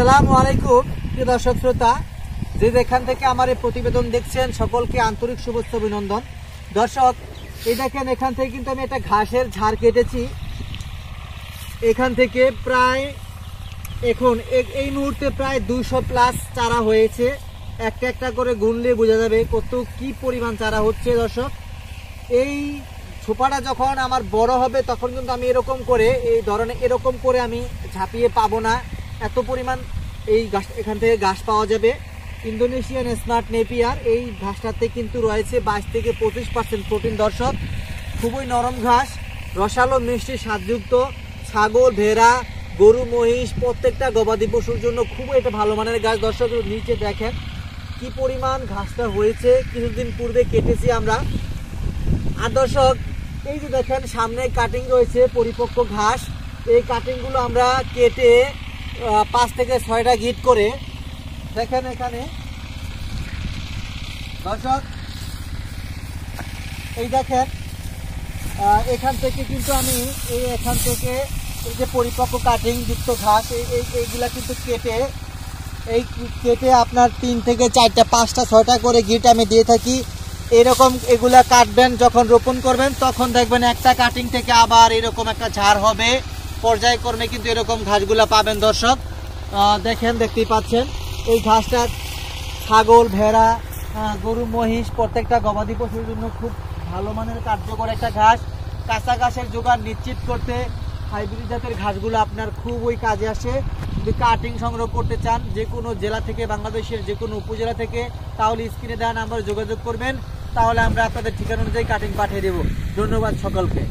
আসসালামু আলাইকুম প্রিয় দর্শক শ্রোতা, যে যেখান থেকে আমার এই প্রতিবেদন দেখছেন সকলকে আন্তরিক শুভেচ্ছা অভিনন্দন। দর্শক, এই দেখেন, এখান থেকে কিন্তু আমি একটা ঘাসের ঝাড় কেটেছি। এখান থেকে প্রায় এখন এই মুহূর্তে প্রায় 200 প্লাস চারা হয়েছে। একটা একটা করে গুনলে বোঝা যাবে কত কি পরিমাণ চারা হচ্ছে। দর্শক, এই ছোপাটা যখন আমার বড় হবে তখন কিন্তু আমি এরকম করে এই ধরনের এরকম করে আমি ঝাঁপিয়ে পাবো না, এত পরিমাণ এই ঘাস এখান থেকে ঘাস পাওয়া যাবে। ইন্দোনেশিয়ান স্মার্ট নেপিয়ার এই ঘাসটাতে কিন্তু রয়েছে 22 থেকে 25% প্রোটিন। দর্শক, খুবই নরম ঘাস, রসালো মিষ্টি স্বাদযুক্ত। ছাগল, ভেড়া, গরু, মহিষ প্রত্যেকটা গবাদি পশুর জন্য খুবই একটা ভালো মানের ঘাস। দর্শক, নিচে দেখেন কি পরিমাণ ঘাসটা হয়েছে, কিছুদিন পূর্বে কেটেছি আমরা। আর দর্শক, এই যে দেখেন সামনে কাটিং রয়েছে পরিপক্ক ঘাস, এই কাটিংগুলো আমরা কেটে 5 থেকে 6টা গিট করে দেখেন এখানে। দর্শক, এই দেখেন এখান থেকে কিন্তু আমি এখান থেকে এই যে পরিপক্ক কাটিং যুক্ত ঘাস এইগুলা কিন্তু কেটে আপনার 3 থেকে 4টা 5টা 6টা করে গিট আমি দিয়ে থাকি। এরকম এগুলা কাটবেন, যখন রোপণ করবেন তখন দেখবেন একটা কাটিং থেকে আবার এরকম একটা ঝাড় হবে। পর্যায়ক্রমে কিন্তু এরকম ঘাসগুলা পাবেন। দর্শক দেখেন, দেখতেই পাচ্ছেন এই ঘাসটা ছাগল, ভেড়া, গরু, মহিষ প্রত্যেকটা গবাদি পশুর জন্য খুব ভালো মানের কার্যকর একটা ঘাস। কাঁচা ঘাসের জোগান নিশ্চিত করতে হাইব্রিড জাতের ঘাসগুলো আপনার খুবই কাজে আসে। যদি কাটিং সংগ্রহ করতে চান যে কোনো জেলা থেকে, বাংলাদেশের যে কোনো উপজেলা থেকে, তাহলে স্ক্রিনে দেওয়া নাম্বারে যোগাযোগ করবেন, তাহলে আমরা আপনাদের ঠিকানা অনুযায়ী কাটিং পাঠিয়ে দেব। ধন্যবাদ সকলকে।